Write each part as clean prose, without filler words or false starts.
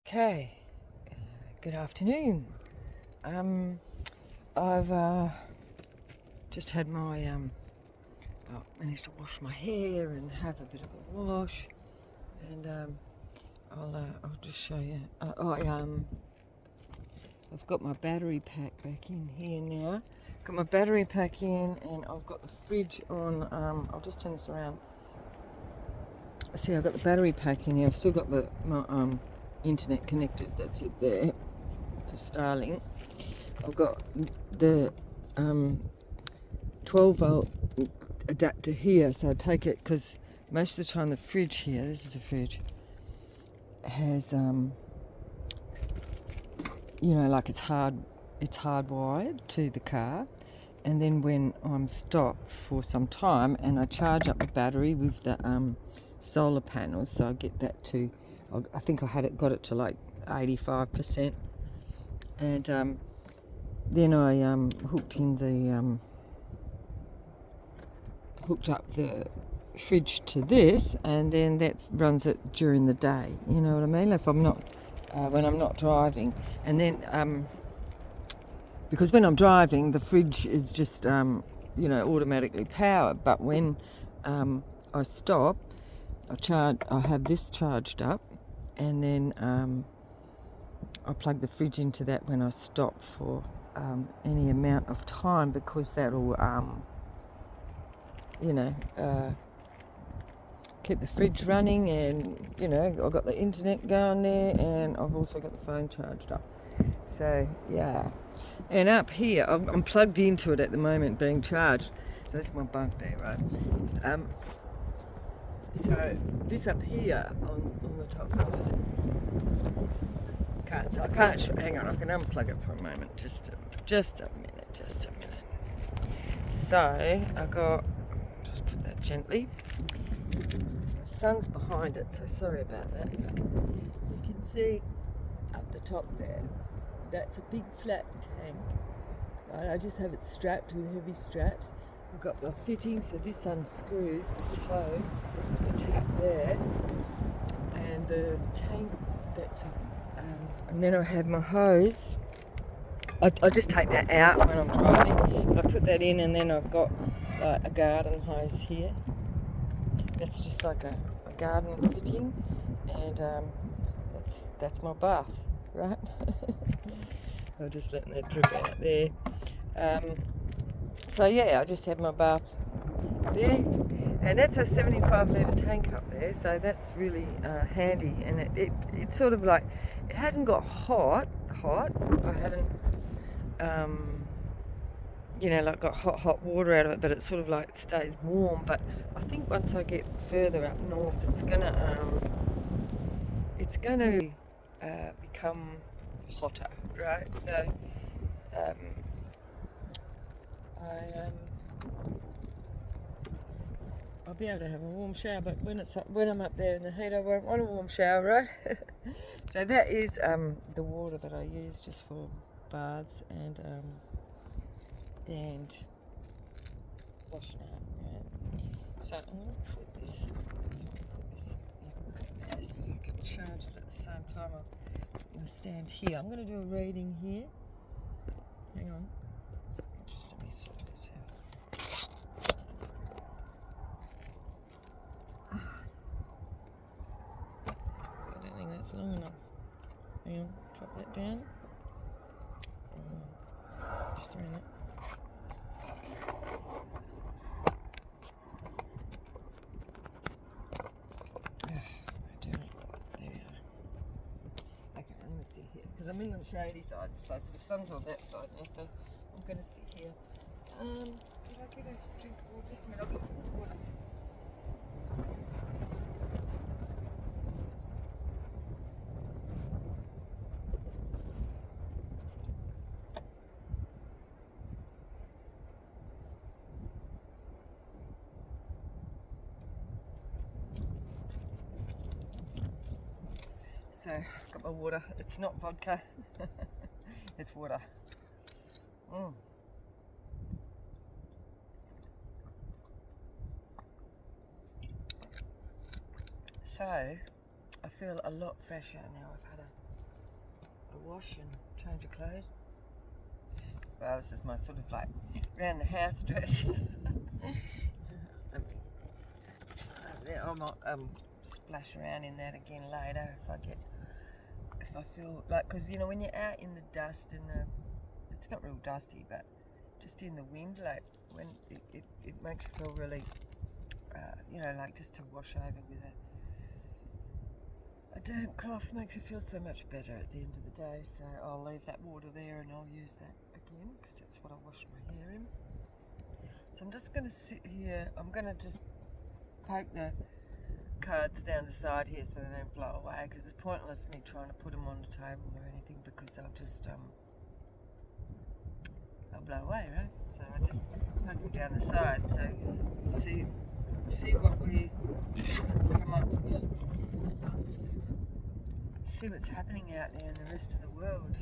Okay, good afternoon. I've just had my managed to wash my hair and have a bit of a wash, and I'll just show you. I've got my battery pack back in here now. Got my battery pack in, and I've got the fridge on. I'll just turn this around. See, I've got the battery pack in here. I've still got my internet connected. That's it there to Starlink. I've got the 12-volt adapter here, so I take it because most of the time the fridge here, this is a fridge, has like it's hardwired to the car, and then when I'm stopped for some time and I charge up the battery with the solar panels, so I get that to, I think I got it to like 85%, and then I hooked up the fridge to this, and then that runs it during the day. You know what I mean? If I'm not when I'm not driving, and then because when I'm driving, the fridge is just automatically powered. But when I stop, I have this charged up, and then I plug the fridge into that when I stop for any amount of time, because that'll keep the fridge running, and I've got the internet going there, and I've also got the phone charged up. So yeah, and up here I'm plugged into it at the moment, being charged. So that's my bunk there, right? So this up here on the top, I can't. Hang on, I can unplug it for a moment. Just a minute. So I got. Just put that gently. The sun's behind it, so sorry about that. You can see up the top there. That's a big flat tank. Right, I just have it strapped with heavy straps. I've got the fitting, so this unscrews this hose, the tap there, and the tank that's and then I have my hose. I just take that out when I'm driving, but I put that in, and then I've got like a garden hose here. That's just like a garden fitting, and that's my bath, right? I'm just letting that drip out there. So yeah, I just have my bath there, and that's a 75 litre tank up there, so that's really handy. And it's sort of like, it hasn't got hot. I haven't like got hot water out of it, but it's sort of like, it stays warm. But I think once I get further up north, it's gonna become hotter, right? So I'll be able to have a warm shower, but when I'm up there in the heat, I won't want a warm shower, right? So that is the water that I use just for baths and washing up, right? So I'm going to put this like this, so I can charge it at the same time. I'll put my stand here. I'm going to do a reading here. Hang on. Just let me sort this out. I don't think that's long enough. Hang on, drop that down. Just a minute. Because I'm in the shady side, so the sun's on that side now, so I'm going to sit here. Did I get a drink of water? Just a minute, I'll get water. So, I've got my water. It's not vodka, it's water. So, I feel a lot fresher now. I've had a wash and change of clothes. Well, this is my sort of like around the house dress. I might splash around in that again later if I feel like, because you know when you're out in the dust and it's not real dusty, but just in the wind, like when it makes you feel really, like just to wash over with a damp cloth makes you feel so much better at the end of the day. So I'll leave that water there and I'll use that again because that's what I wash my hair in. So I'm just going to sit here. I'm going to just poke the cards down the side here so they don't blow away, because it's pointless me trying to put them on the table or anything because they'll just they'll blow away, right? So I just poke them down the side so we'll see what we come up with. See what's happening out there in the rest of the world.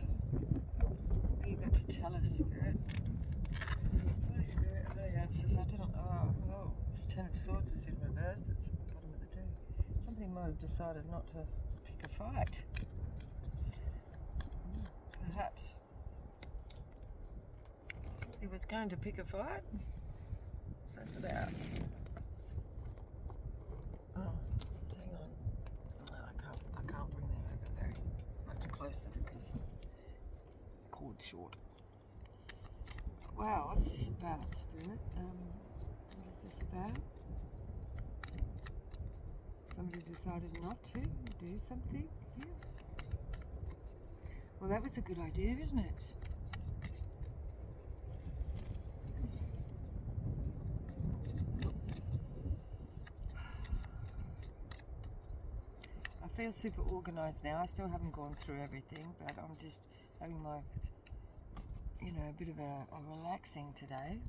What do you got to tell us, Spirit? Holy Spirit, Holy Answers. I don't know. Oh, this Ten of Swords is in reverse. It's at the bottom of the deck. Somebody might have decided not to pick a fight. Perhaps. Somebody was going to pick a fight? What's that about? Oh, hang on. No, I can't bring that over very much closer because the cord's short. Wow, what's this about, Spirit? What is this about? Somebody decided not to do something here? Well, that was a good idea, isn't it? I feel super organised now. I still haven't gone through everything, but I'm just having my, a bit of a relaxing today.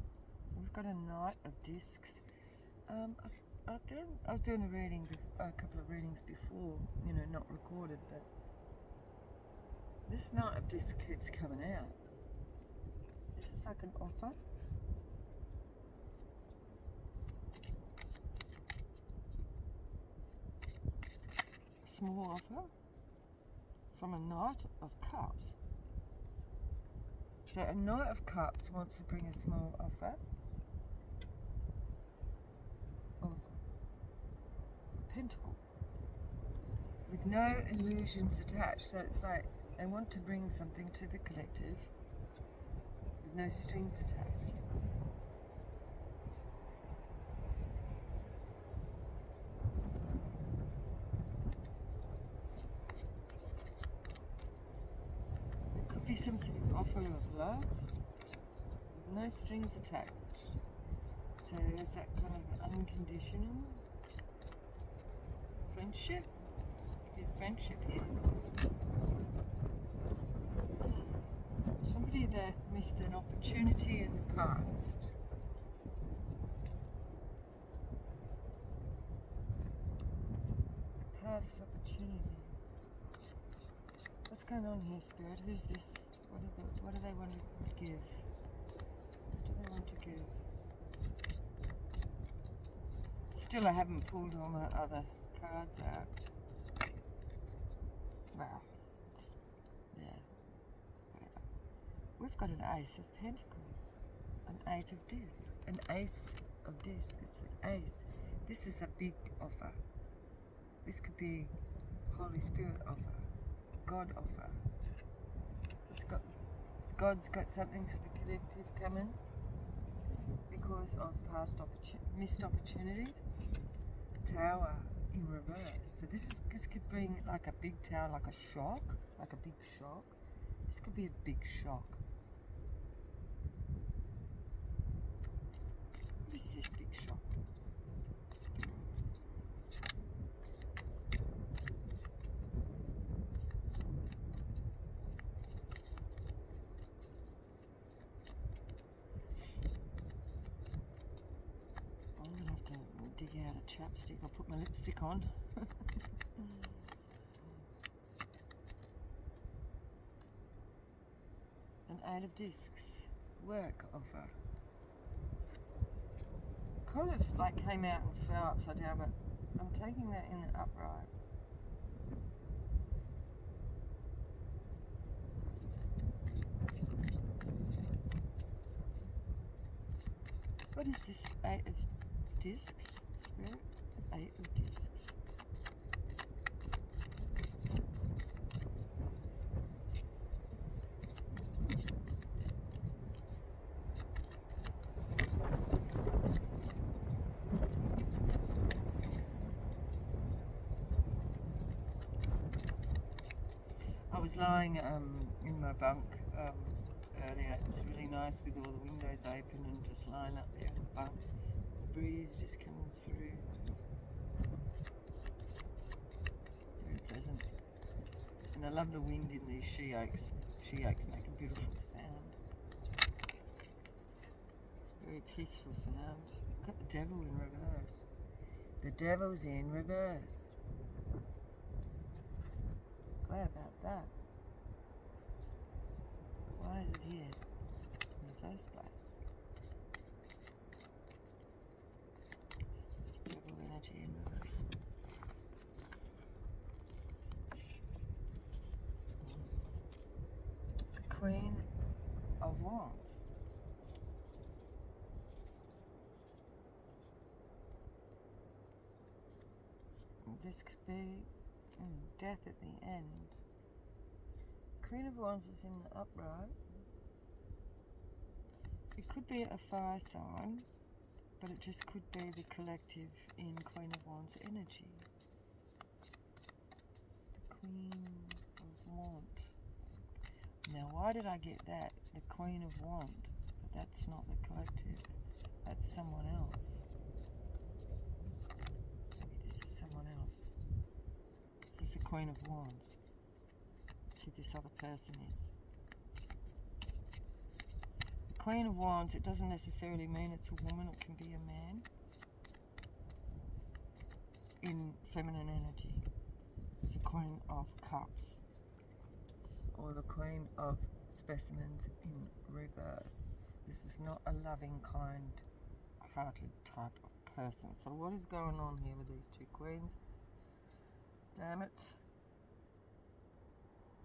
We've got a Knight of Discs. I was doing a couple of readings before, not recorded, but this Knight of Discs keeps coming out. This is like an offer. Small offer from a Knight of Cups. So a Knight of Cups wants to bring a small offer of a pentacle with no illusions attached. So it's like they want to bring something to the collective with no strings attached. Be some sort of offer of love with no strings attached. So is that kind of unconditional friendship? Friendship here. Somebody that missed an opportunity in the past. Past opportunity. What's going on here, Spirit? Who's this? What do they want to give? What do they want to give? Still, I haven't pulled all my other cards out. Well, whatever. We've got an Ace of Pentacles, an Eight of Discs, an Ace of Discs. It's an Ace. This is a big offer. This could be Holy Spirit offer. God offer. God's got something for the collective coming because of past missed opportunities. Tower in reverse. So this could bring like a big tower, like a big shock. This could be a big shock. What is this big shock? Dig out a chapstick. I'll put my lipstick on. An Eight of Discs. Work offer. Kind of like came out and fell upside down, but I'm taking that in the upright. What is this? 8 of discs? Spirit? 8 of discs. I was lying in my bunk earlier. It's really nice with all the windows open and just lying up there in the bunk. The breeze just coming through. Very pleasant. And I love the wind in these she oaks. She oaks make a beautiful sound. Very peaceful sound. Got the devil in reverse. The devil's in reverse. Glad about that. Why is it here in the first place? It's devil energy in reverse. The Queen of Wands. This could be death at the end. Queen of Wands is in the upright. It could be a fire sign, but it just could be the collective in Queen of Wands energy. The Queen of Wands. Now, why did I get that? The Queen of Wands. But that's not the collective. That's someone else. Maybe this is someone else. This is the Queen of Wands. That's who this other person is. The Queen of Wands, it doesn't necessarily mean it's a woman, it can be a man. In feminine energy. It's the Queen of Cups. Or the Queen of Specimens in reverse. This is not a loving, kind-hearted type of person. So what is going on here with these two queens? Damn it.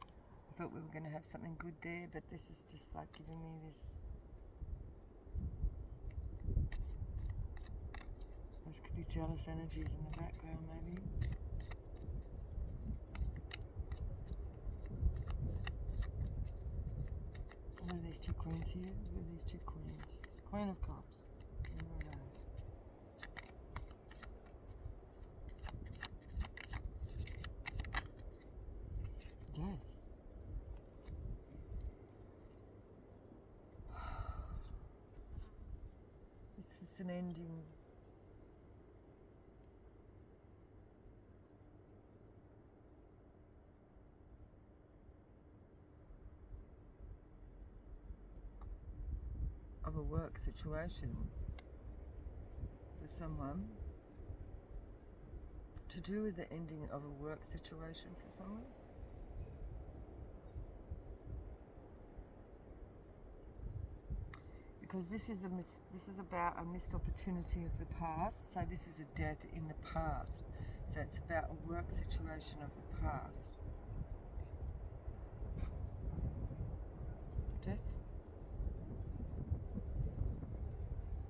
I thought we were going to have something good there, but this is just like giving me this. Those could be jealous energies in the background, maybe. What are these two queens here? What are these two queens? Queen of Cups. In reverse. Death. This is an ending. Of a work situation for someone. To do with the ending of a work situation for someone. Because this is about a missed opportunity of the past. So this is a death in the past. So it's about a work situation of the past. Death.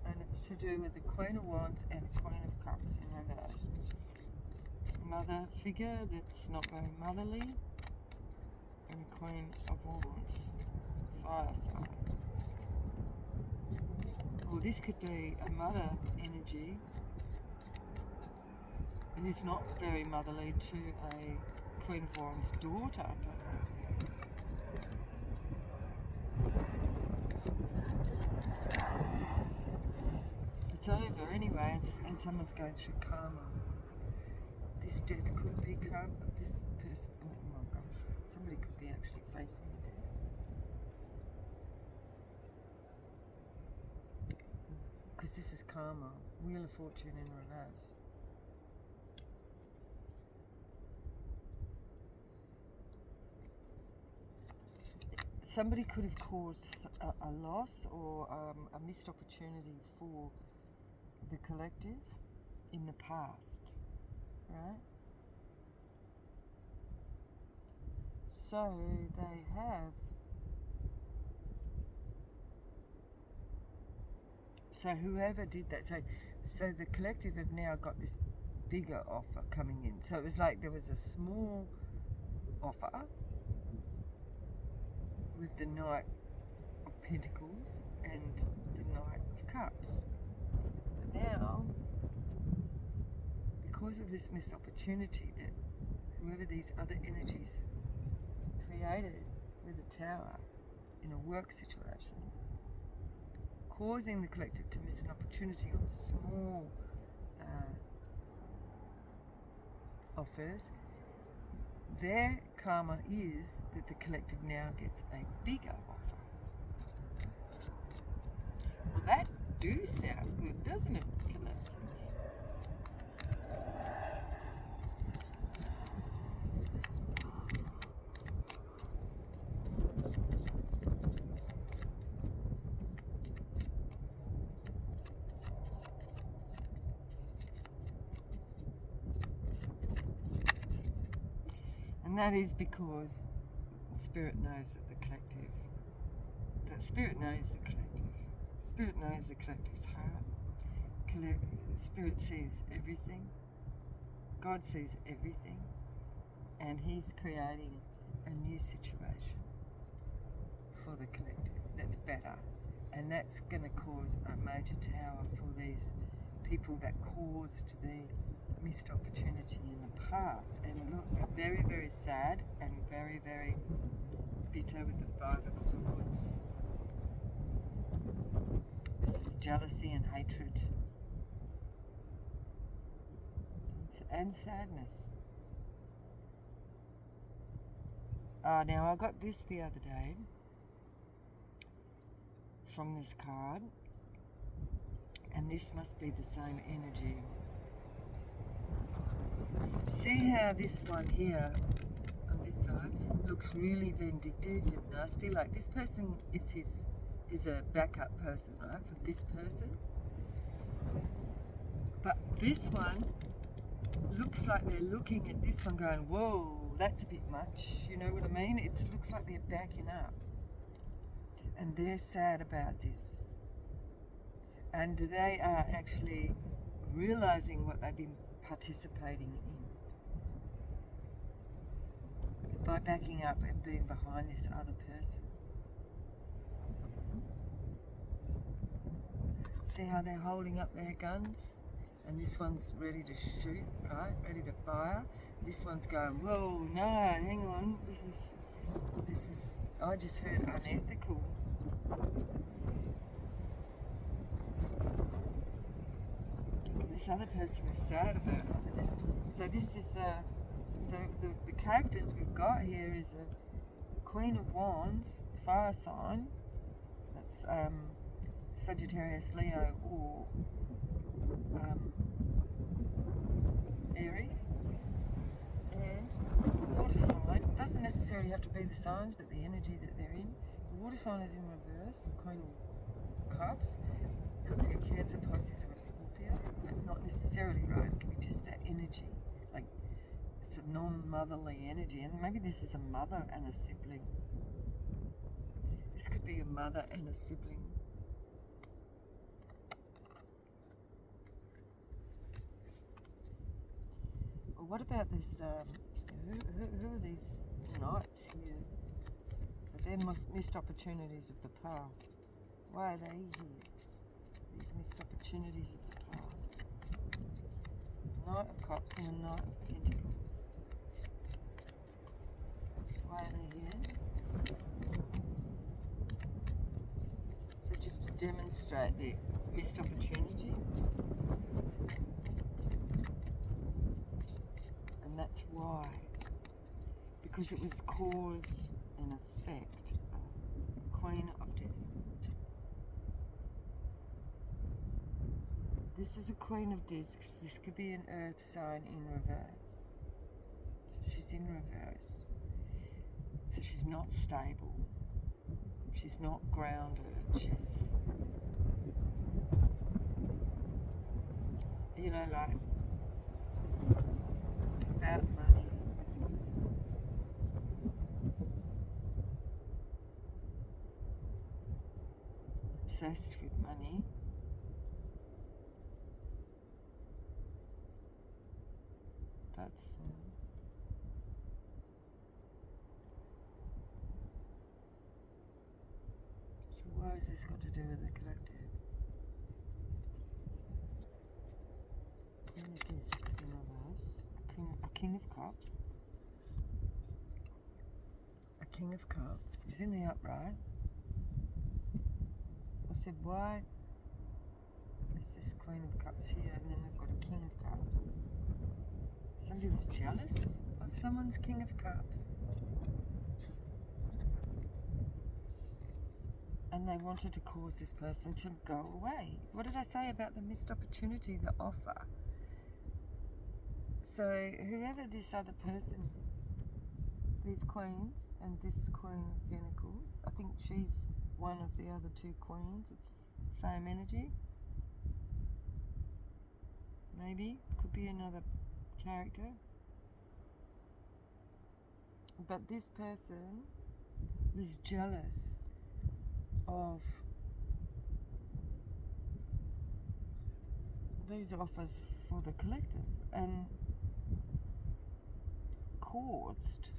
And it's to do with the Queen of Wands and Queen of Cups in reverse. Mother figure that's not very motherly. And Queen of Wands. Fire sign. Well, this could be a mother energy. It is not very motherly to a Queen of Wands daughter, perhaps. It's over anyway, and someone's going through karma. This death could be karma. This person, oh my gosh, somebody could be actually facing a death. Because this is karma, Wheel of Fortune in reverse. Somebody could have caused a loss or a missed opportunity for the collective in the past, right? So they have So whoever did that, so the collective have now got this bigger offer coming in. So it was like there was a small offer with the Knight of Pentacles and the Knight of Cups. But now, because of this missed opportunity that whoever these other energies created with a tower in a work situation, causing the collective to miss an opportunity on the small offers, their karma is that the collective now gets a bigger offer. Well, that do sound good, doesn't it, collective? And that is because Spirit knows that Spirit knows the collective. Spirit knows the collective's heart. Spirit sees everything. God sees everything. And He's creating a new situation for the collective that's better. And that's going to cause a major tower for these people that caused the missed opportunity in the past. And look, they're very, very sad and very, very bitter with the Five of Swords. This is jealousy and hatred and sadness. Now I got this the other day from this card, and this must be the same energy. See how this one here on this side looks really vindictive and nasty, like this person is a backup person, right, for this person. But this one looks like they're looking at this one going, whoa, that's a bit much, you know what I mean? It looks like they're backing up. And they're sad about this. And they are actually realizing what they've been participating in by backing up and being behind this other person. See how they're holding up their guns? And this one's ready to shoot, right? Ready to fire. This one's going, whoa, no, hang on. This is, I just heard unethical. This other person is sad about it. So the characters we've got here is a Queen of Wands, fire sign. That's Sagittarius, Leo, or Aries. And water sign, doesn't necessarily have to be the signs, but the energy that they're in. The water sign is in reverse, the Queen of Cups. Could be a Cancer, Pisces, or a Scorpio, but not necessarily, right? It could be just that energy. Like, it's a non-motherly energy, and maybe this is a mother and a sibling. This could be a mother and a sibling. Well, what about this, who are these knights here? They're missed opportunities of the past. Why are they here? These missed opportunities of the past. Knight of Cups and the Knight of Pentacles. Why are they here? So just to demonstrate the missed opportunity. And that's why. Because it was cause and effect. Queen of Discs. This is a Queen of Discs. This could be an earth sign in reverse. So she's in reverse. So she's not stable. She's not grounded. She's, you know, like, about money. Obsessed with money. So why has this got to do with the collective? Queen of Discs in reverse. A King of Cups. A King of Cups. He's in the upright. I said, why is this Queen of Cups here and then we've got a King of Cups? Somebody was jealous of someone's King of Cups. And they wanted to cause this person to go away. What did I say about the missed opportunity, the offer? So whoever this other person is, these queens and this Queen of Pentacles, I think she's one of the other two queens. It's the same energy. Maybe. Could be another character. But this person was jealous of these offers for the collective and caused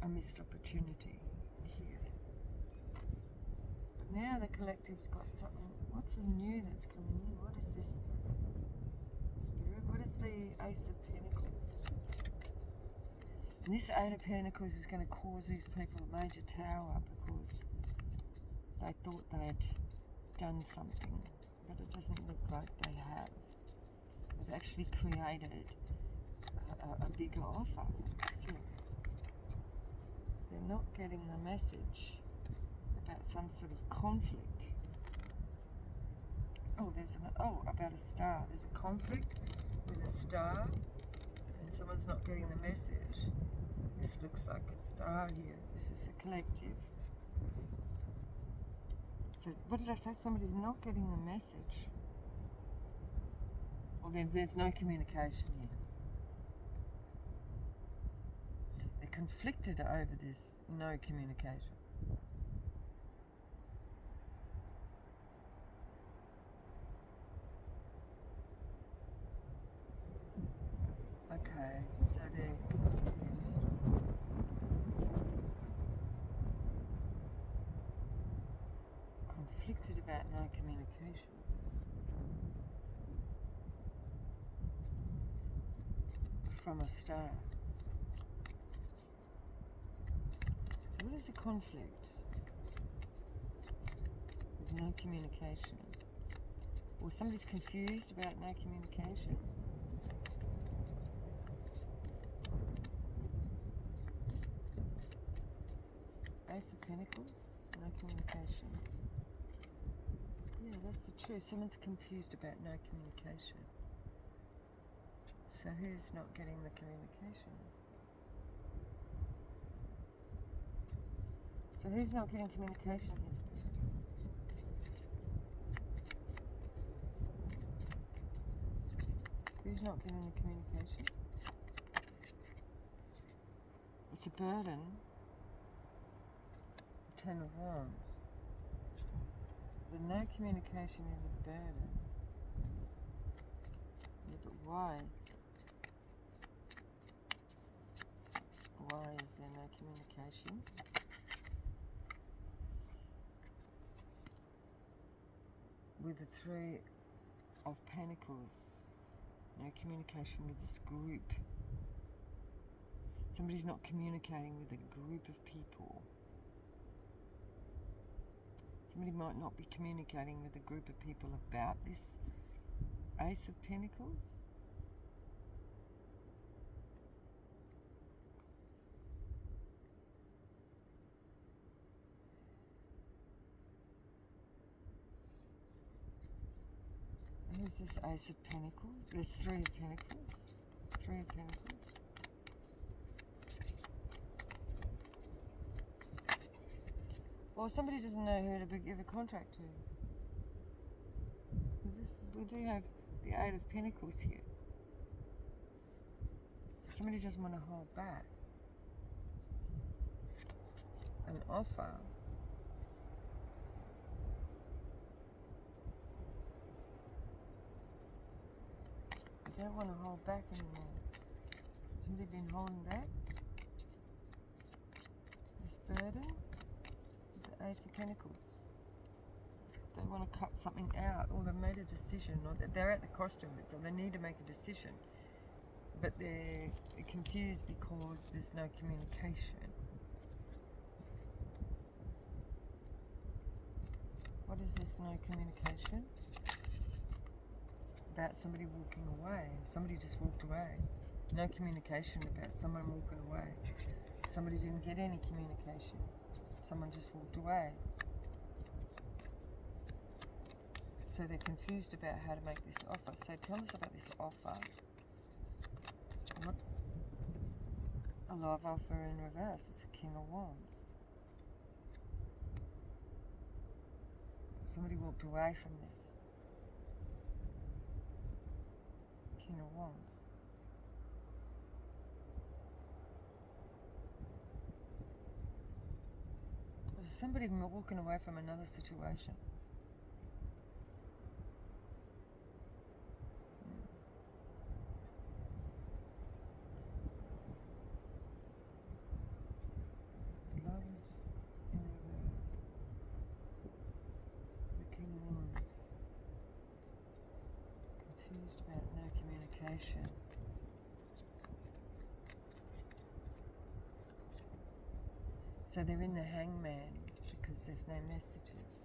a missed opportunity here. But now the collective's got something. What's the new that's coming in? What is this, Spirit? What is the Ace of Pentacles? And this Eight of Pentacles is going to cause these people a major tower because they thought they'd done something, but it doesn't look like they have. They've actually created a bigger offer. So they're not getting the message about some sort of conflict. Oh, about a star. There's a conflict with a star, and someone's not getting the message. This looks like a star here. This is a collective. So what did I say? Somebody's not getting the message. Well, then there's no communication here. They're conflicted over this no communication. Okay, so they're confused. Conflicted about no communication. From a star. So what is the conflict? With no communication. Or somebody's confused about no communication. Ace of Pentacles, no communication. Yeah, that's the truth. Someone's confused about no communication. So who's not getting the communication? So who's not getting communication here, Spirit? Who's not getting the communication? It's a burden. The Ten of Wands. The no communication is a burden. Yeah, but why? Why is there no communication? With the Three of Pentacles, no communication with this group. Somebody's not communicating with a group of people. Somebody might not be communicating with a group of people about this Ace of Pentacles. Who's this Ace of Pentacles? There's Three of Pentacles. Three of Pentacles. Well, somebody doesn't know who to give a contract to. Because we do have the Eight of Pentacles here. Somebody doesn't want to hold back an offer. They don't want to hold back anymore. Somebody been holding back this burden? The Ace of Pentacles. they want to cut something out, or they've made a decision, or they're at the crossroads, or they need to make a decision, but they're confused because there's no communication. What is this no communication? About somebody walking away. Somebody just walked away. No communication about someone walking away. Somebody didn't get any communication. Someone just walked away. So they're confused about how to make this offer. So tell us about this offer. What? A love offer in reverse. It's a King of Wands. Somebody walked away from this. King of Wands. There's somebody walking away from another situation. Love in reverse. The King of Wands. Confused about no communication. So they're in the Hangman because there's no messages.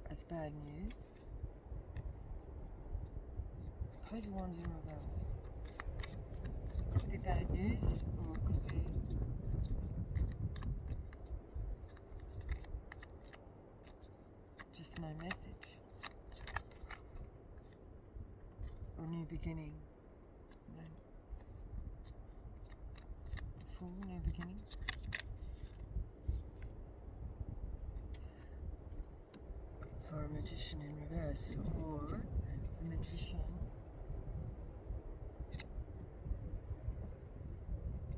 That's bad news. Page of Wands in reverse. Could be bad news, or it could be just no message. Or new beginning. No. Full new beginning. For a Magician in reverse, or the Magician,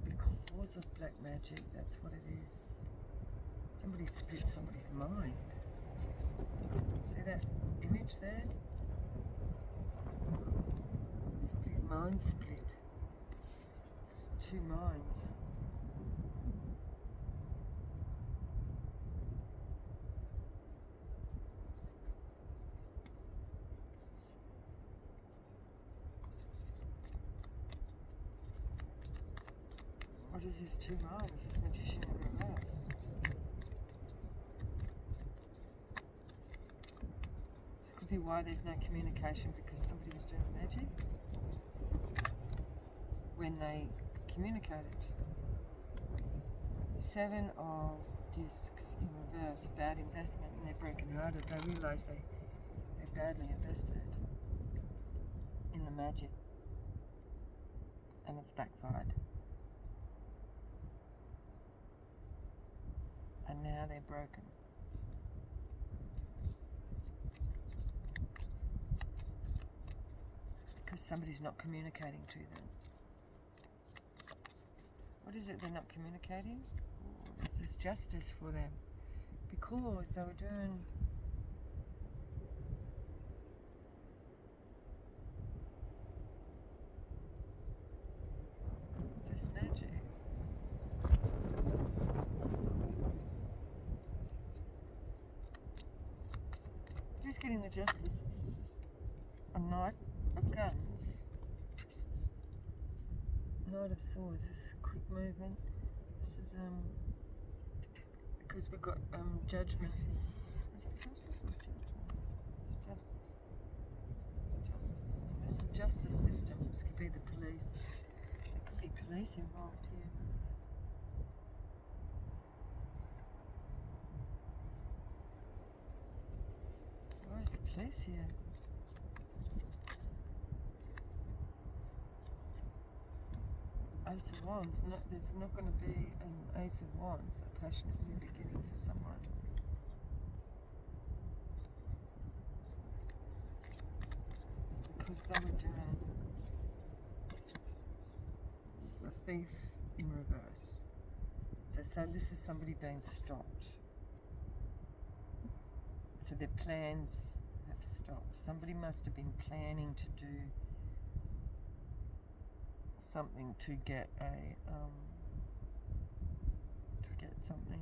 because of black magic, that's what it is. Somebody split somebody's mind. See that image there? Somebody's mind split. It's two minds. What is this two minds? This Magician in reverse. This could be why there's no communication, because somebody was doing magic when they communicated. Seven of Discs in reverse, bad investment, and they're broken-hearted. They realise they're badly invested in the magic, and it's backfired. And now they're broken. Because somebody's not communicating to them. What is it they're not communicating? Oh, this is justice for them. Because they were doing this magic. Who's getting the justice? This is a Knight of Guns. Knight of Swords. This is quick movement. This is because we've got judgment. Is it justice or judgment? It's justice. Justice. This is the justice system. This could be the police. There could be police involved here. Why is the police here? Ace of Wands. No, there's not going to be an Ace of Wands, a passionate new beginning for someone. Because they were doing a thief in reverse. So this is somebody being stopped. So their plans have stopped. Somebody must have been planning to do something to get something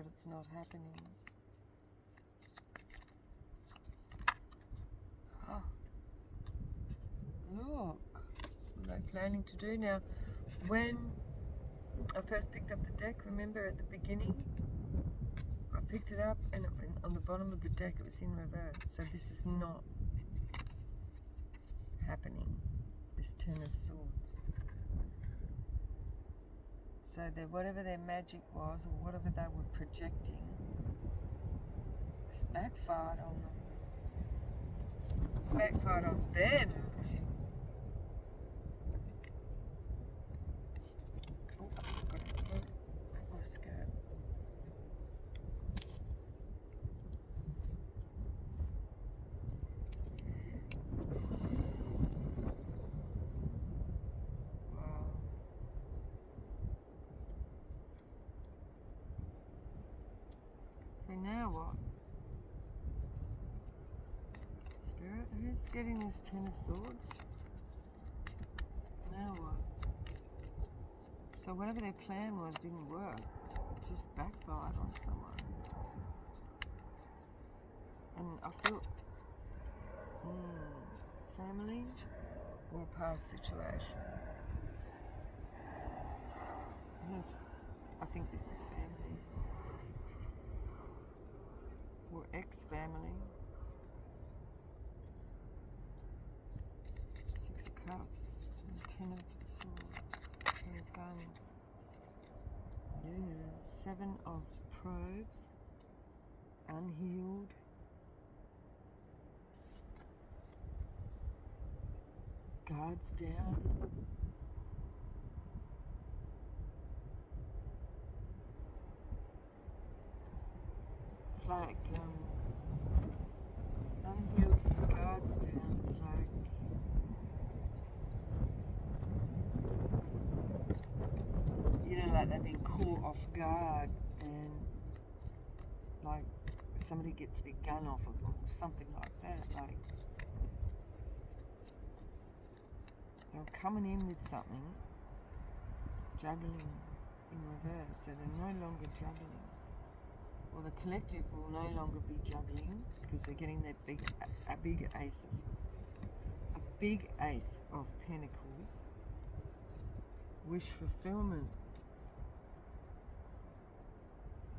but it's not happening. Oh, look, what are they planning to do now? When I first picked up the deck, remember at the beginning, I picked it up and on the bottom of the deck it was in reverse. So this is not happening, this Ten of Swords. So whatever their magic was, or whatever they were projecting, it's backfired on them. It's backfired on them. Oh, I've got to put my skirt. So now what? Spirit, who's getting this Ten of Swords? Now what? So whatever their plan was didn't work. It just backfired on someone. And I feel family or past situation. I think this is family. Or ex-family. Six of Cups, and Ten of Swords, Ten of Guns. Yeah, Seven of Probes, unhealed. Guards down. It's like unhealed, guards down. It's like like they've been caught off guard, and like somebody gets their gun off of them, or something like that. Like they're coming in with something, juggling in reverse, so they're no longer juggling. Well, the collective will no longer be juggling because they're getting their big ace of Pentacles. Wish fulfillment.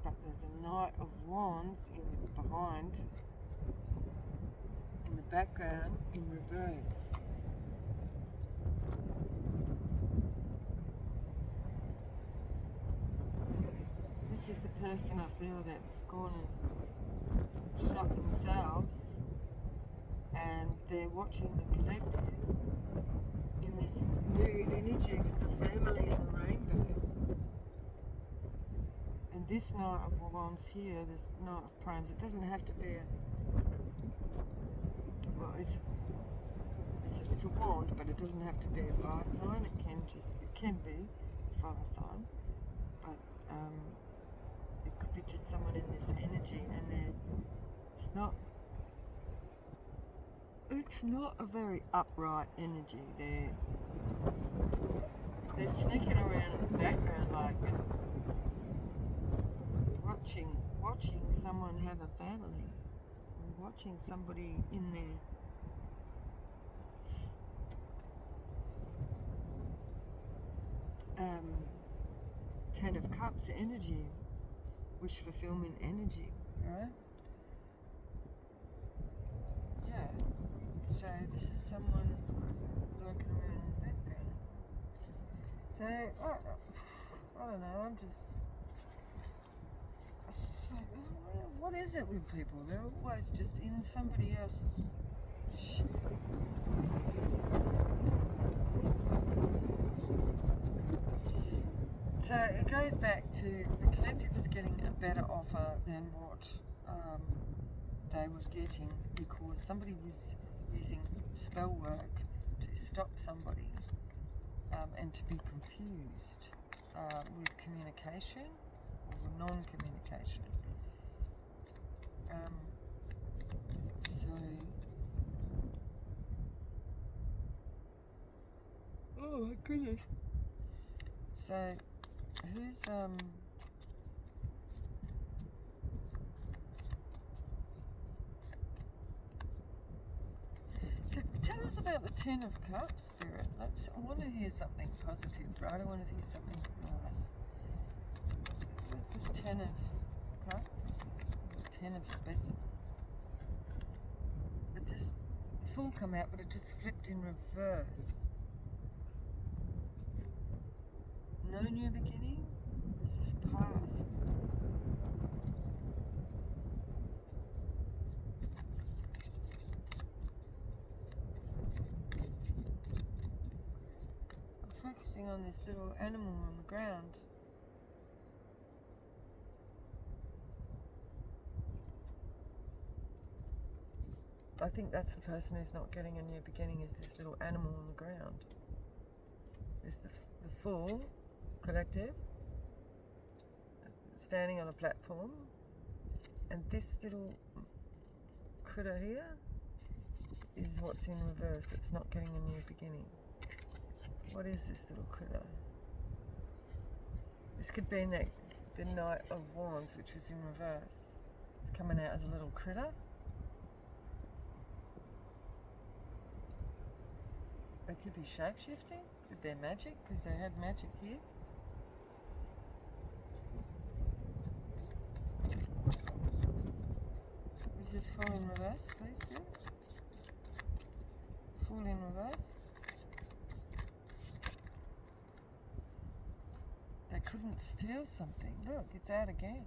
But there's a Knight of Wands behind, in the background, in reverse. This is the person I feel that's gone and shot themselves, and they're watching the collective in this new energy with the family and the rainbow. And this Knight of Wands here, this Knight of Primes, it doesn't have to be it's a wand, but it doesn't have to be a fire sign. It can be a fire sign, but it could be just someone in this energy, and it's not a very upright energy. They're sneaking around in the background, like watching someone have a family, and watching somebody in their Ten of Cups energy, wish fulfillment energy, right? Yeah. So this is someone lurking around in the background. So I don't know. It's just like, what is it with people? They're always just in somebody else's shit. So it goes back to the collective is getting a better offer than what they were getting, because somebody was using spell work to stop somebody and to be confused with communication or non-communication. Oh my goodness. So who's tell us about the Ten of Cups, Spirit. I want to hear something positive, right? I want to hear something nice. What's this Ten of Cups? The Ten of Specimens. It just, the Fool come out, but it just flipped in reverse. No new beginning? This is past. I'm focusing on this little animal on the ground. I think that's the person who's not getting a new beginning, is this little animal on the ground. It's the Fool collective standing on a platform, and this little critter here is what's in reverse. It's not getting a new beginning. What is this little critter? This could be the Knight of Wands, which is in reverse. It's coming out as a little critter. They could be shape-shifting with their magic, because they had magic here. Is this Fool in reverse, please, Spirit? Fool in reverse. They couldn't steal something. Look, it's out again.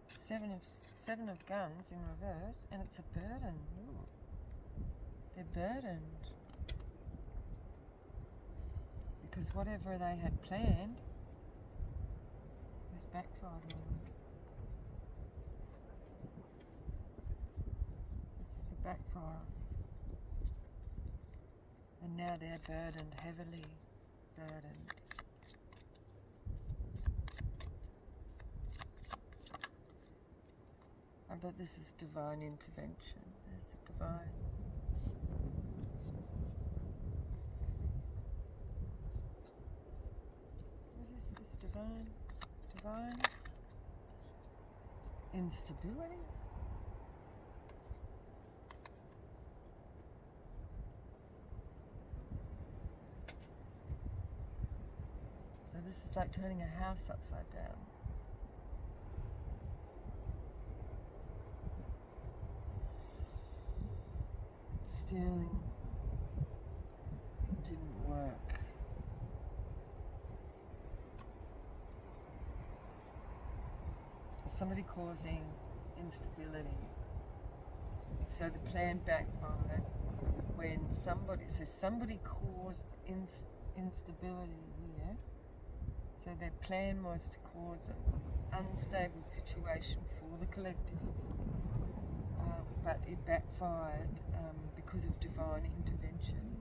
Seven of Guns in reverse, and it's a burden. Look. They're burdened. Because whatever they had planned has backfired on them. This is a backfire. And now they're burdened, heavily burdened. But this is divine intervention. There's the divine. What is this divine? Divine instability? So this is like turning a house upside down. Stealing didn't work. Somebody causing instability. So the plan backfired when somebody caused instability here. So their plan was to cause an unstable situation for the collective. But it backfired because of divine intervention.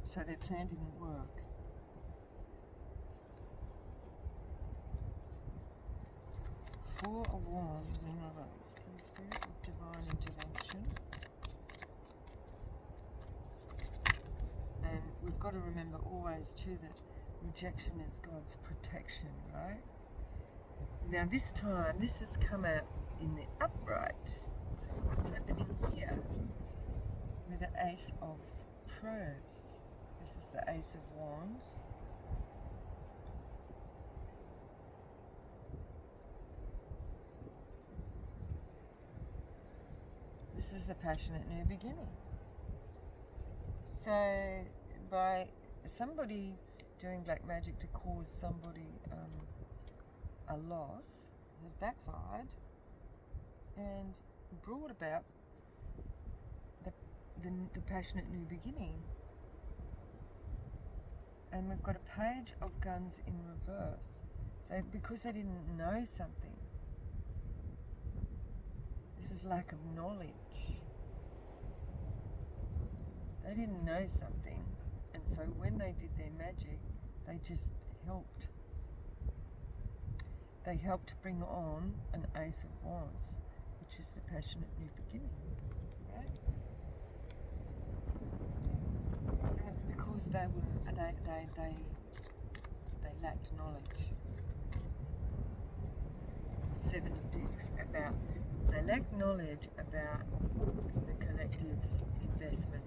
So their plan didn't work. Four of Wands in reverse. Please, Spirit, of divine intervention. And we've got to remember always too that rejection is God's protection, right? Now this time, this has come out in the upright. So what's happening here? With the Ace of Probes. This is the Ace of Wands. This is the passionate new beginning. So by somebody doing black magic to cause somebody a loss has backfired and brought about the passionate new beginning. And we've got a Page of Guns in reverse. So because they didn't know something, this is lack of knowledge. They didn't know something, and so when they did their magic, they just helped. They helped bring on an Ace of Wands, which is the passionate new beginning, right? And it's because they lacked knowledge. Seven of Discs about They lack knowledge about the collective's investment.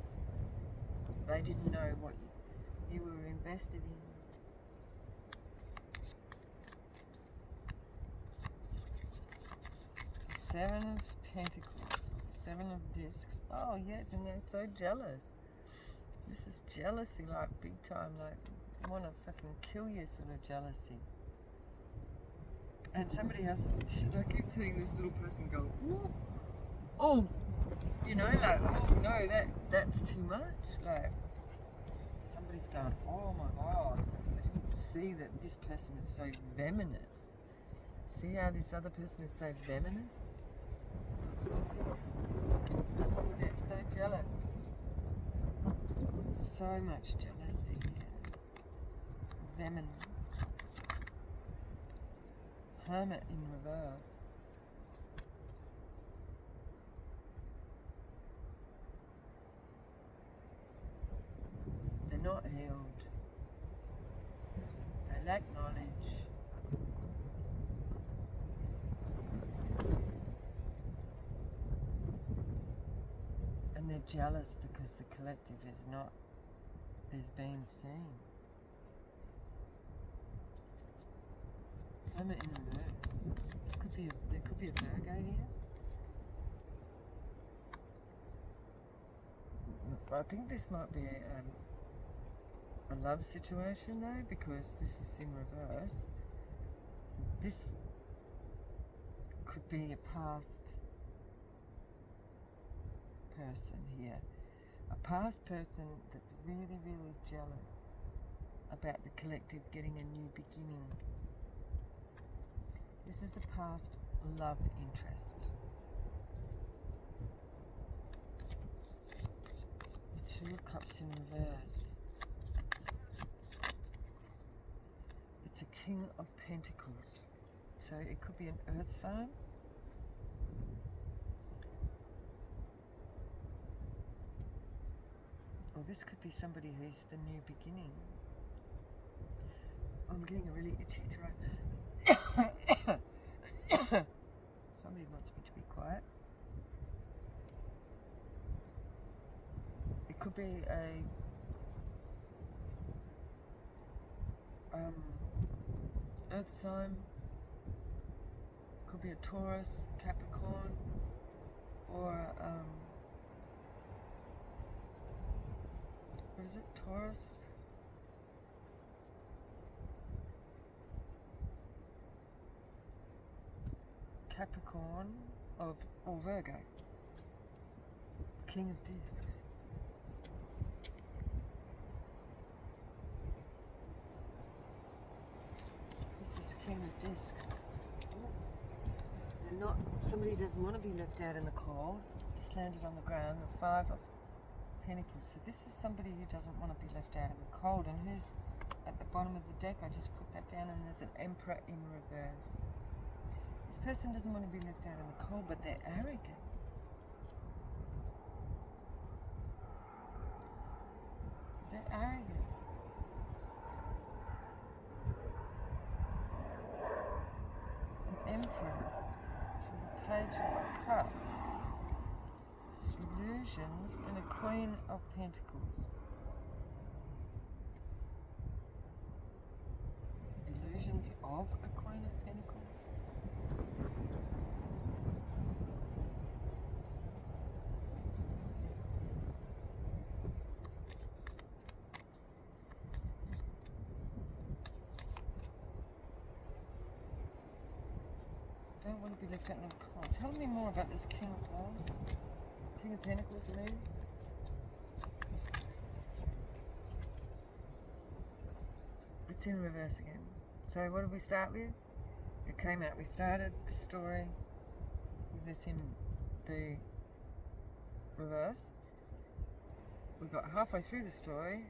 They didn't know what you were invested in. Seven of Pentacles, Seven of Discs. Oh yes, and they're so jealous. This is jealousy, like big time, like want to fucking kill you sort of jealousy. And somebody else is, I keep seeing this little person go, "Ooh. Oh, you know, like, oh no, that's too much." Like somebody's going, "Oh my God, I didn't see that this person was so venomous." See how this other person is so venomous? Oh, they're so jealous. So much jealousy here. Venom. Hermit in reverse. They're not healed. They lack knowledge. And they're jealous because the collective is being seen. Hermit in reverse. There could be a Virgo here. I think this might be a love situation though, because this is in reverse. This could be a past person here. A past person that's really, really jealous about the collective getting a new beginning. This is a past love interest. The Two of Cups in reverse. It's a King of Pentacles. So it could be an earth sign. Or this could be somebody who's the new beginning. I'm getting a really itchy throat. Somebody wants me to be quiet. It could be a earth sign. Could be a Taurus, Capricorn, or what is it? Taurus, Capricorn, or Virgo. King of Discs. This is King of Discs. They're not. Somebody doesn't want to be left out in the cold. Just landed on the ground. The Five of Pentacles. So this is somebody who doesn't want to be left out in the cold, and who's at the bottom of the deck. I just put that down, and there's an Emperor in reverse. This person doesn't want to be left out in the cold, but they're arrogant. They're arrogant. An Emperor from the Page of Cups. Illusions, and a Queen of Pentacles. Illusions of a Queen of Pentacles. Don't want to be left out in the cold. Tell me more about this King of Wands. King of Pentacles, I mean. It's in reverse again. So what did we start with? It came out. We started the story with this in the reverse. We got halfway through the story.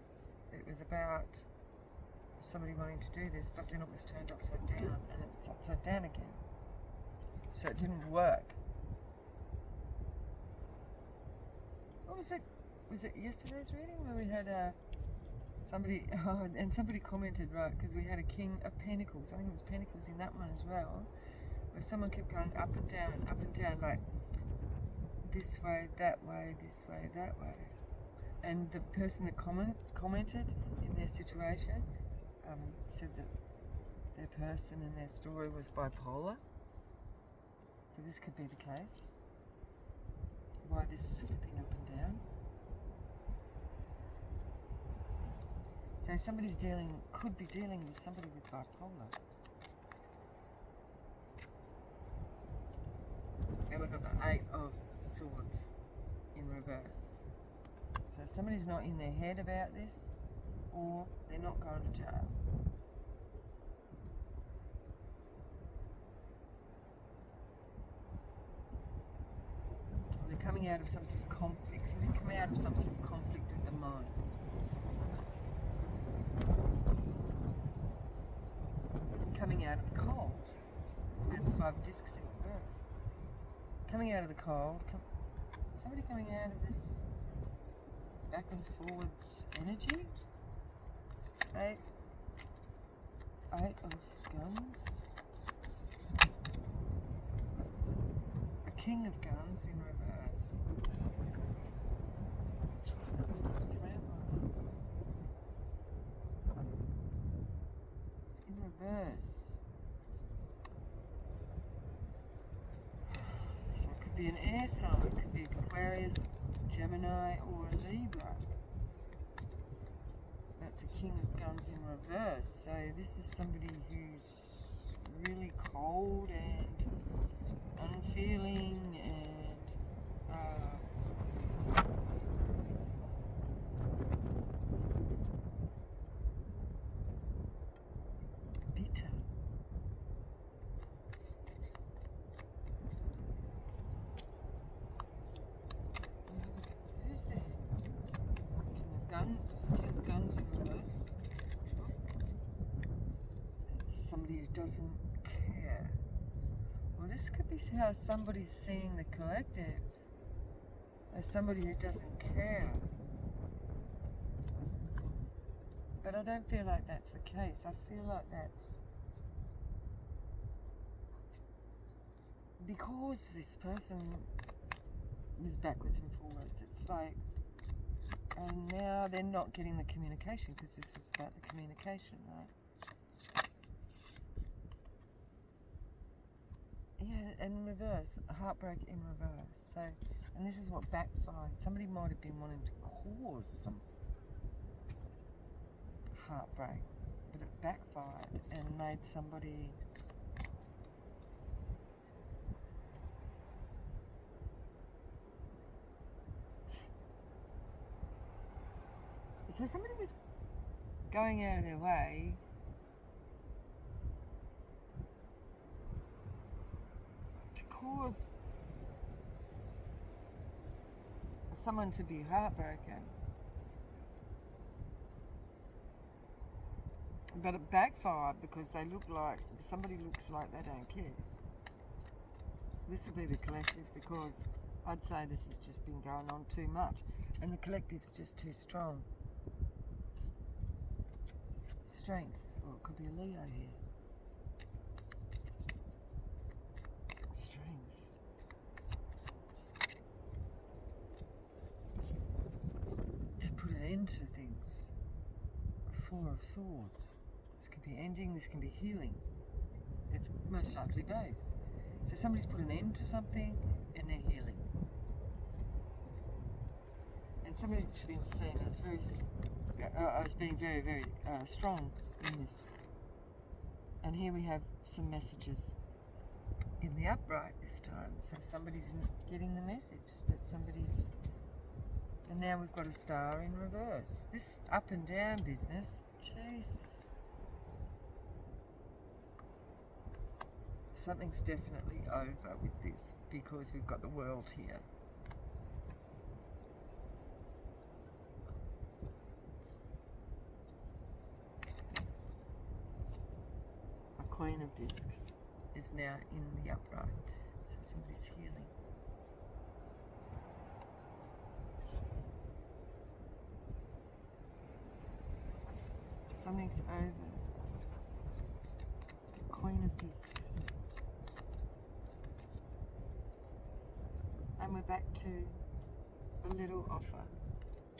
It was about somebody wanting to do this, but then it was turned upside down, and it's upside down again. So it didn't work. What was it? Was it yesterday's reading where we had somebody, and somebody commented, right, because we had a King of Pentacles. I think it was Pentacles in that one as well. where someone kept going up and down, like this way, that way, this way, that way. And the person that commented in their situation said that their person and their story was bipolar. So this could be the case. Why this is flipping up and down. So somebody's could be dealing with somebody with bipolar. And we've got the 8 of Swords in reverse. So somebody's not in their head about this, or they're not going to jail. Or they're coming out of some sort of conflict. Somebody's coming out of some sort of conflict with the mind. Coming out of the cold. Isn't that the 5 of discs in reverse? Coming out of the cold. Somebody coming out of this back and forwards energy. 8 of guns. A king of guns in reverse. That's supposed to come out like that. It's in reverse. So it could be an air sign, it could be Aquarius, Gemini, or a Libra. That's a king of guns in reverse. So this is somebody who's really cold and unfeeling and bitter. Who's this? King of guns in reverse. It's somebody who doesn't care. Well, this could be how somebody's seeing the collective as somebody who doesn't care. But I don't feel like that's the case. I feel like that's because this person was backwards and forwards. It's like, and now they're not getting the communication because this was about the communication, right? Yeah, and reverse, a heartbreak in reverse. So, and this is what backfired. Somebody might have been wanting to cause some heartbreak, but it backfired and made somebody so somebody was going out of their way to cause someone to be heartbroken. But it backfired because somebody looks like they don't care. This will be the collective because I'd say this has just been going on too much and the collective's just too strong. Strength, or it could be a Leo here. Strength. To put an end to things. A 4 of Swords. This could be ending, this can be healing. It's most likely both. So somebody's put an end to something and they're healing. And somebody's been seen as as being very, very strong in this. And here we have some messages in the upright this time. So somebody's getting the message that somebody's... And now we've got a star in reverse. This up and down business, Jesus. Something's definitely over with this because we've got the world here. A Queen of Discs is now in the upright, so somebody's healing. Something's over. The Queen of Discs. back to a little offer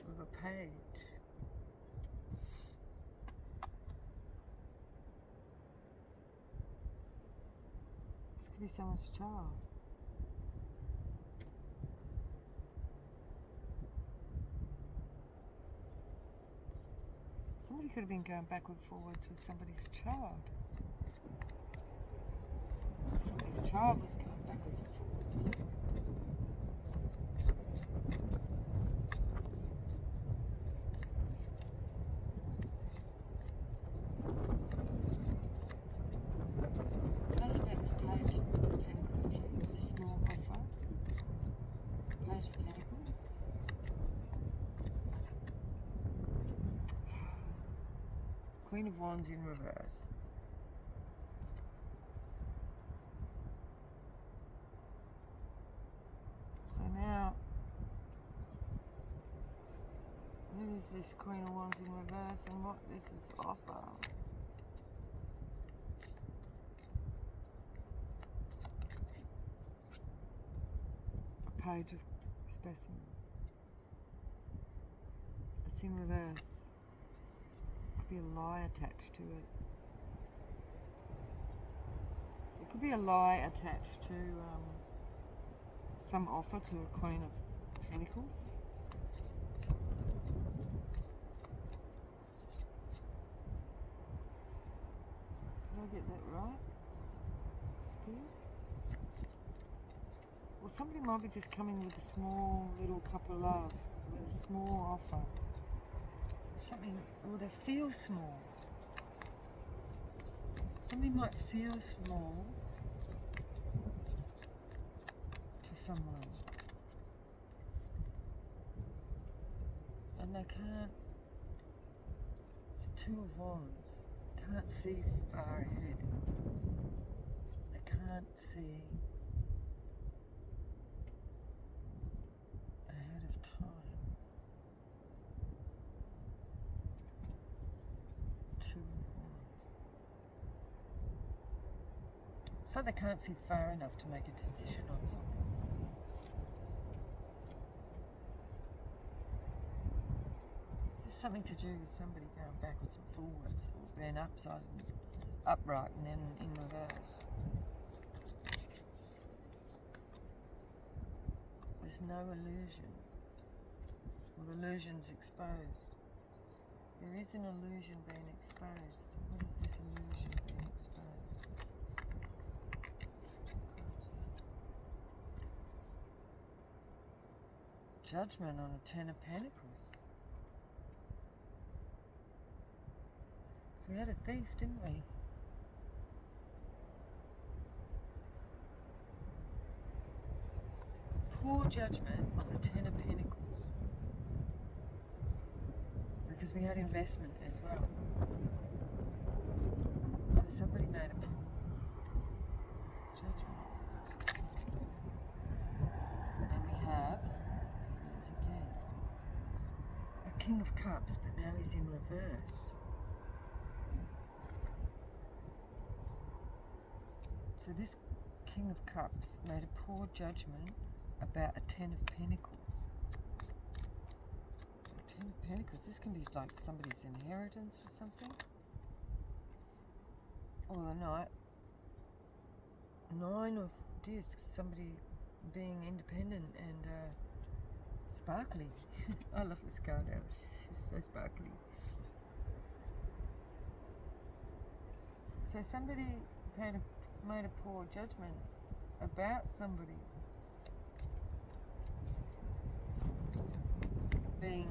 of a page. This could be someone's child. Somebody could have been going backward forwards with somebody's child. Somebody's child was going backwards and forwards. Tell us about this page of Pentacles, please. This small offer. Page of Pentacles. Queen of Wands in reverse. So now, who is this Queen of Wands in reverse and what does this offer? A page of specimens. It's in reverse. Could be a lie attached to it. There could be a lie attached to some offer to a Queen of Pentacles. Did I get that right? Spirit? Well, somebody might be just coming with a small little cup of love, with a small offer. Something, or they feel small. Somebody might feel small to someone, and they can't. It's Two of Wands. Can't see far ahead. They can't see ahead of time. Two of Wands. So they can't see far enough to make a decision on something. Is this something to do with somebody going backwards and forwards, or being upright and then in reverse? There's no illusion. Well, the illusion's exposed. There is an illusion being exposed. What is this illusion being exposed? Judgment on a Ten of Pentacles. So we had a thief, didn't we? Poor judgment on the Ten of Pentacles. Because we had investment as well. So somebody made a poor judgment. And we have, once again, a King of Cups, but now he's in reverse. So this King of Cups made a poor judgment about a Ten of Pentacles. A Ten of Pentacles, this can be like somebody's inheritance or something. Or the Nine of Discs, somebody being independent and sparkly. I love this card out, she's so sparkly. So somebody made a poor judgment about somebody being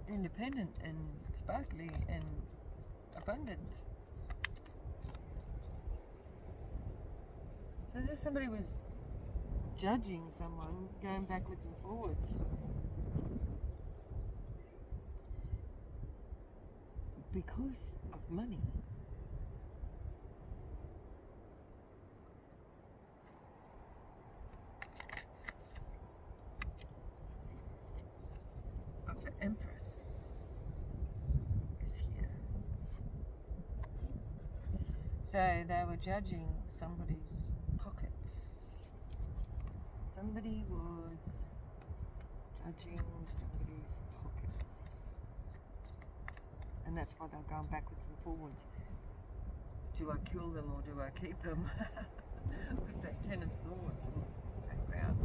independent and sparkly and abundant. So if somebody was judging someone going backwards and forwards because of money. The Empress is here. So they were judging somebody's pockets. Somebody was judging somebody's pockets. And that's why they're going backwards and forwards. Do I kill them or do I keep them? With that Ten of Swords in the background.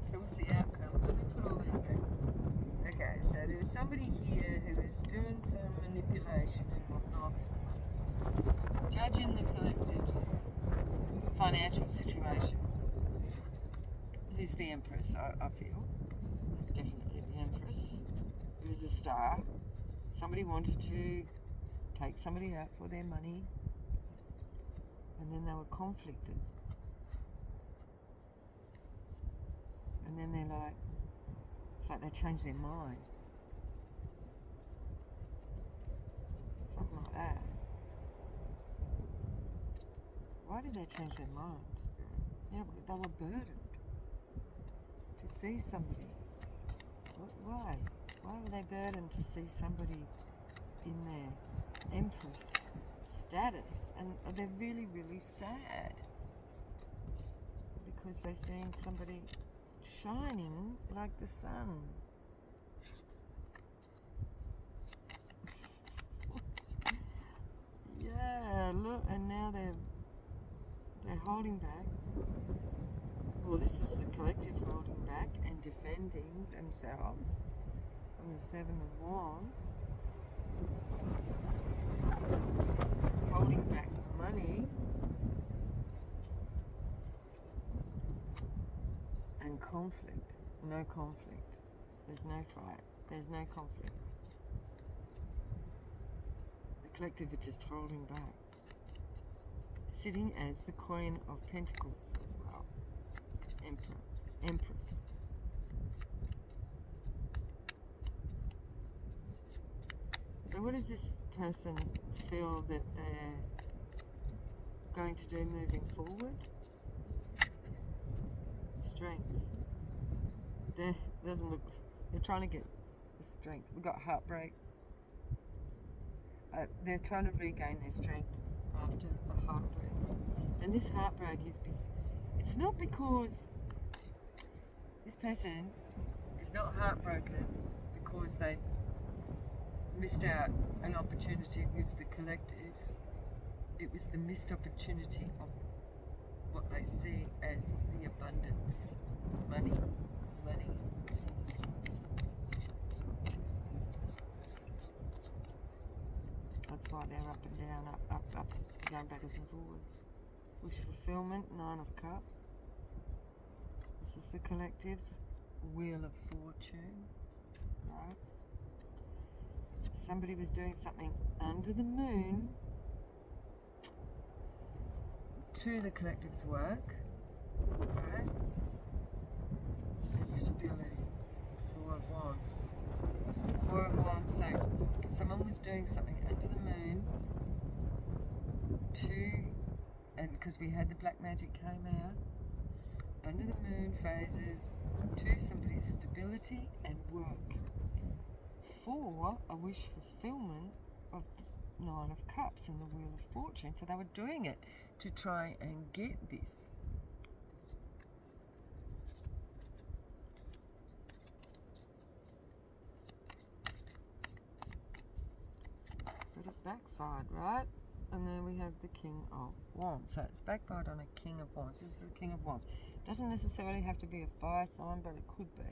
So what's the outcome? Let me put all these back. Okay, so there's somebody here who is doing some manipulation and whatnot, judging the collective's financial situation. Who's the Empress, I feel. It's definitely the Empress. Who's a star. Somebody wanted to take somebody out for their money, and then they were conflicted. And then they're like, it's like they changed their mind. Something like that. Why did they change their mind, Spirit? Yeah, but they were burdened to see somebody. Why? Why were they burdened to see somebody in their Empress status? And they're really, really sad because they're seeing somebody shining like the sun. Yeah, look, and now they're holding back. Well, this is the collective holding back and defending themselves from the Seven of Wands. Holding back money and conflict. No conflict. There's no fight. There's no conflict. The collective are just holding back. Sitting as the Queen of Pentacles as well. Empress. So what does this person feel that they're going to do moving forward? Strength. They're trying to get the strength. We've got heartbreak. They're trying to regain their strength after a heartbreak. And this heartbreak it's not because this person is not heartbroken because they missed out an opportunity with the collective. It was the missed opportunity of what they see as the abundance, the money. That's why they're up and down, up, going backwards and forwards. Wish fulfillment, Nine of Cups. This is the collective's Wheel of Fortune, right? Somebody was doing something under the moon to the collective's work, right? And stability. Four of Wands. Four of Wands. So someone was doing something under the moon and because we had the black magic came out, under the moon phases to somebody's stability and work. For a wish fulfillment of the Nine of Cups and the Wheel of Fortune. So they were doing it to try and get this. But it backfired, right? And then we have the King of Wands. So it's backfired on a King of Wands. This is the King of Wands. It doesn't necessarily have to be a fire sign, but it could be.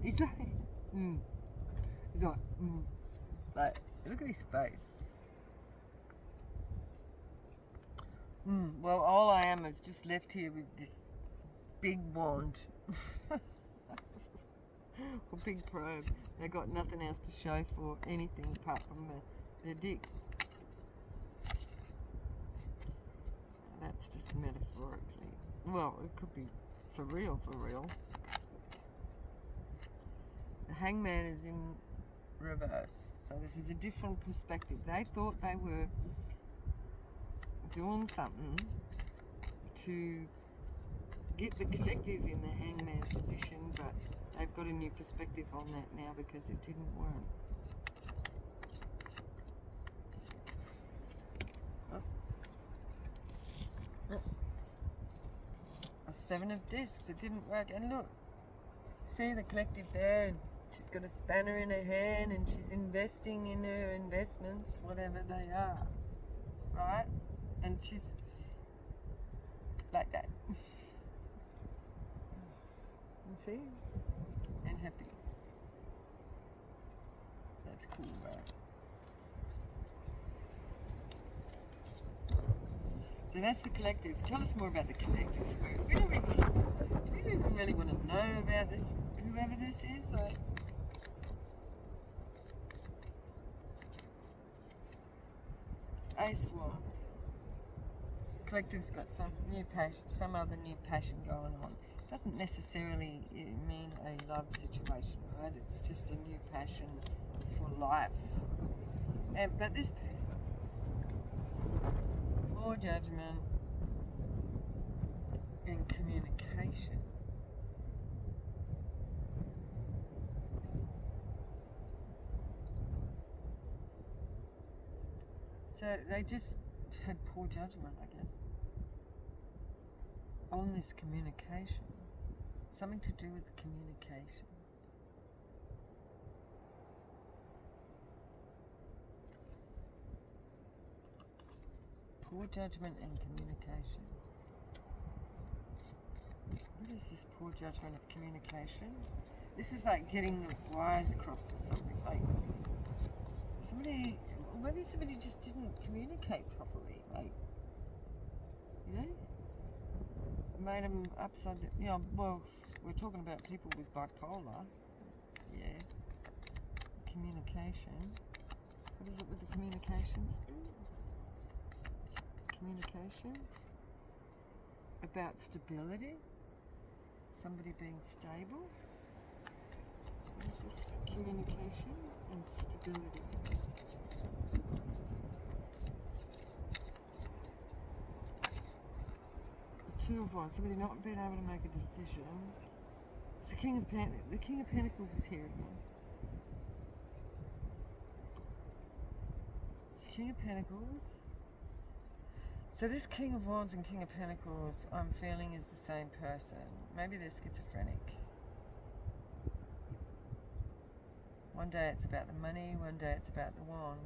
He's like, He's like, Like, look at his face. Well, all I am is just left here with this big wand. Or big probe. They got nothing else to show for anything apart from their dick. That's just metaphorically. Well, it could be for real, for real. The Hangman is in reverse. So this is a different perspective. They thought they were doing something to get the collective in the hangman position, but they've got a new perspective on that now because it didn't work. A 7 of discs, it didn't work. And look, see the collective there, and she's got a spanner in her hand and she's investing in her investments, whatever they are, right? And she's like that. You see? And happy. That's cool, right? So that's the collective. Tell us more about the collective. We don't even really want to know about this, whoever this is. Like, Ace of Wands. Collective's got some new passion, some other new passion going on. Doesn't necessarily mean a love situation, right? It's just a new passion for life. But this more judgment and communication. So they just had poor judgment, I guess, on this communication. Something to do with communication. Poor judgment and communication. What is this poor judgment of communication? This is like getting the wires crossed or something. Like somebody, or maybe somebody just didn't communicate properly. Like, you know, made them upside down. You know, well, we're talking about people with bipolar. Yeah. Communication. What is it with the communications? Communication about stability, somebody being stable. What is this? Communication and stability. The Two of Wands, somebody not being able to make a decision. It's the King of Pentacles is here again. It's the King of Pentacles. So this King of Wands and King of Pentacles, I'm feeling is the same person. Maybe they're schizophrenic. One day it's about the money, one day it's about the wand.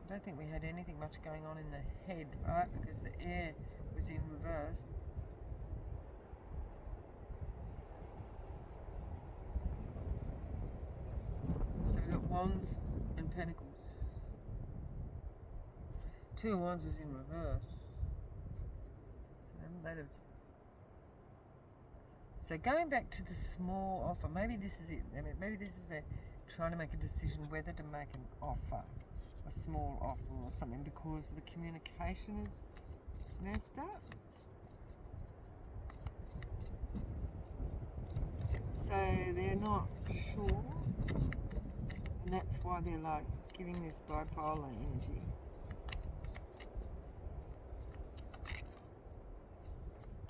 I don't think we had anything much going on in the head, right? Because the air was in reverse. So we've got Wands and Pentacles. Two of Wands is in reverse. So going back to the small offer, maybe this is it. Maybe this is trying to make a decision whether to make an offer, a small offer or something, because the communication is messed up. So they're not sure, and that's why they're like giving this bipolar energy.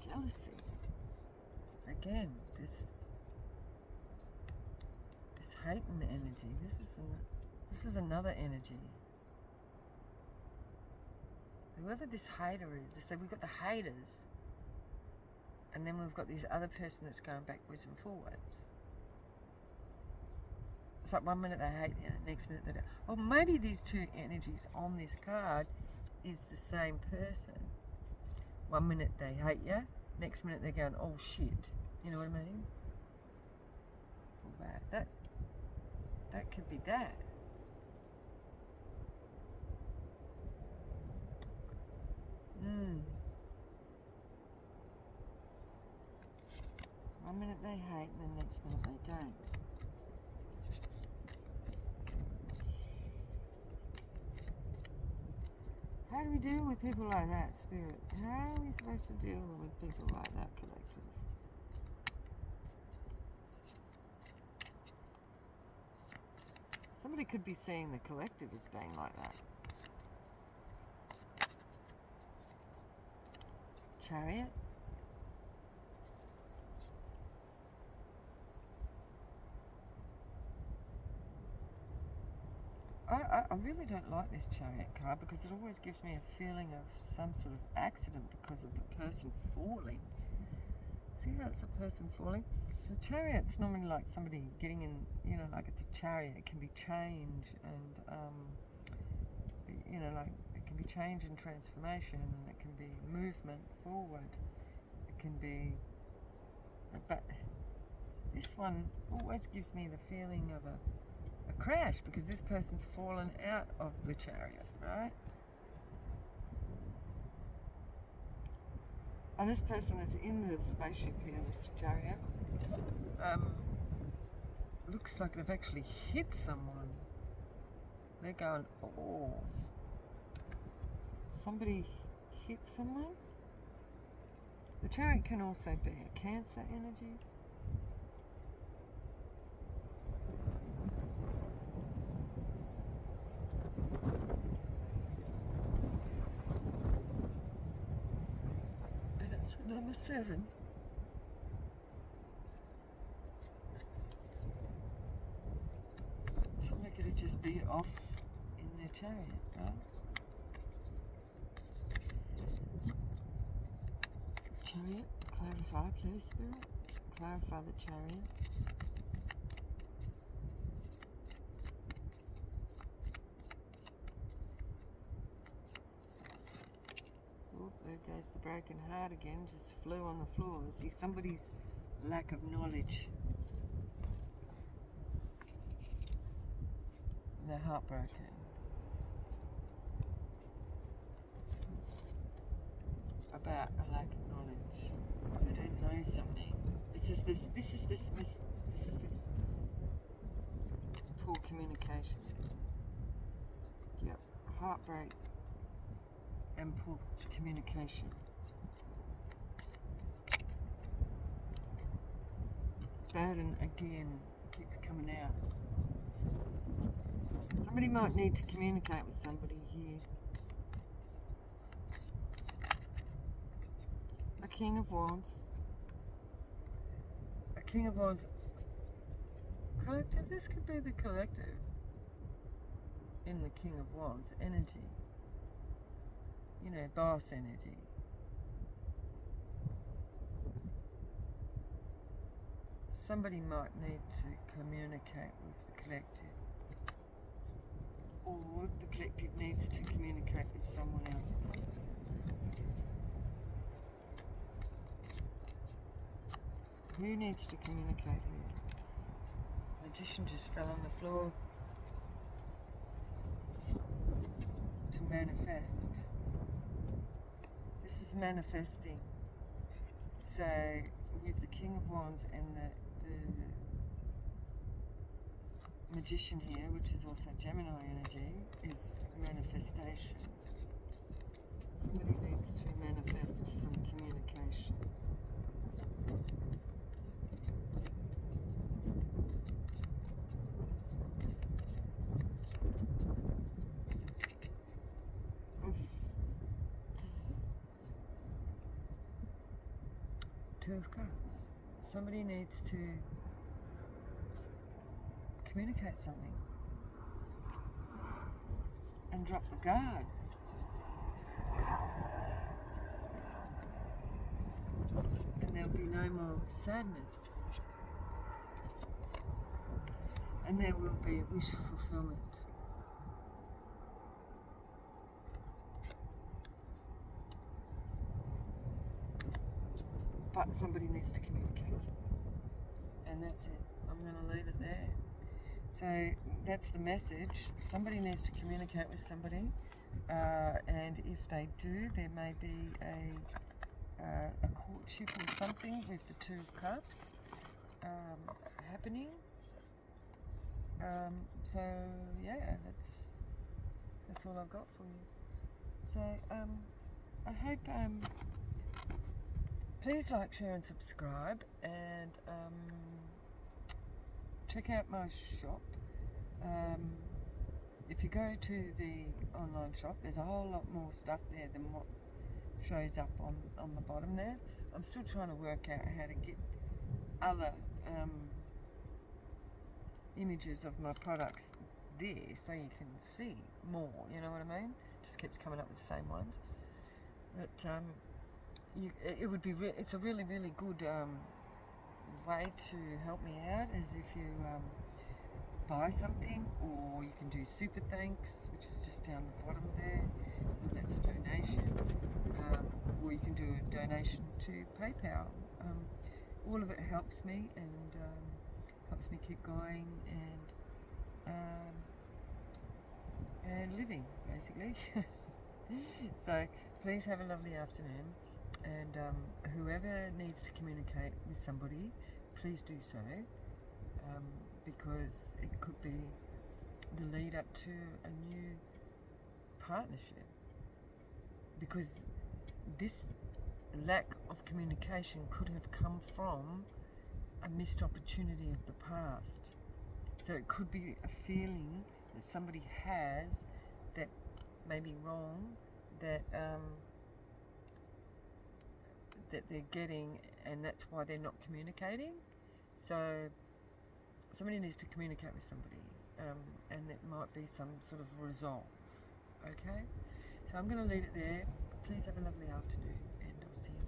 Jealousy. Again, this hating energy. This is another energy. Whoever this hater is, so we've got the haters, and then we've got this other person that's going backwards and forwards. It's like one minute they hate you, the next minute they don't. Well, maybe these two energies on this card is the same person. One minute they hate you, next minute they're going, oh shit. You know what I mean? Well, that could be that. One minute they hate and the next minute they don't. How do we deal with people like that, Spirit? How are we supposed to deal with people like that, collective? Somebody could be seeing the collective as being like that. Chariot. I really don't like this Chariot card because it always gives me a feeling of some sort of accident because of the person falling. See how it's a person falling? So the Chariot's normally like somebody getting in, like it's a chariot. It can be change and, like it can be change and transformation, and it can be movement forward. It can be, but this one always gives me the feeling of a crash because this person's fallen out of the chariot, right? And this person that's in the spaceship here, the chariot, looks like they've actually hit someone. They're going, oh, somebody hit someone? The chariot can also be a Cancer energy. And it's number 7. Somebody could just be off in their chariot, right? Chariot, clarify, please, Spirit. Clarify the chariot. Oh, there goes the broken heart again, just flew on the floor. See, somebody's lack of knowledge. They're heartbroken. About a lack of knowledge. They don't know something. This is this poor communication. Yep, heartbreak and poor communication. Burden again keeps coming out. Somebody might need to communicate with somebody here. A King of Wands. A King of Wands. Collective. This could be the collective in the King of Wands energy. Boss energy. Somebody might need to communicate with the collective. Or the collective needs to communicate with someone else. Who needs to communicate here? Magician just fell on the floor to manifest. This is manifesting. So with the King of Wands and the Magician here, which is also Gemini energy, is manifestation. Somebody needs to manifest some communication. Two of Cups. Somebody needs to communicate something and drop the guard. And there'll be no more sadness. And there will be wish fulfillment. But somebody needs to communicate something. And that's it. I'm going to leave it there. So that's the message. Somebody needs to communicate with somebody. And if they do, there may be a courtship or something with the Two of Cups happening. So yeah, that's all I've got for you. So I hope please like, share and subscribe, and check out my shop. If you go to the online shop, there's a whole lot more stuff there than what shows up on the bottom there. I'm still trying to work out how to get other images of my products there so you can see more, you know what I mean? Just keeps coming up with the same ones. But it's a really, really good way to help me out is if you buy something, or you can do super thanks, which is just down the bottom there, and that's a donation, or you can do a donation to PayPal. All of it helps me and helps me keep going and living, basically. So please have a lovely afternoon, and whoever needs to communicate with somebody, please do so, because it could be the lead up to a new partnership, because this lack of communication could have come from a missed opportunity of the past. So it could be a feeling that somebody has that may be wrong, that that they're getting, and that's why they're not communicating. So somebody needs to communicate with somebody, and there might be some sort of resolve. Okay, so I'm going to leave it there. Please have a lovely afternoon, and I'll see you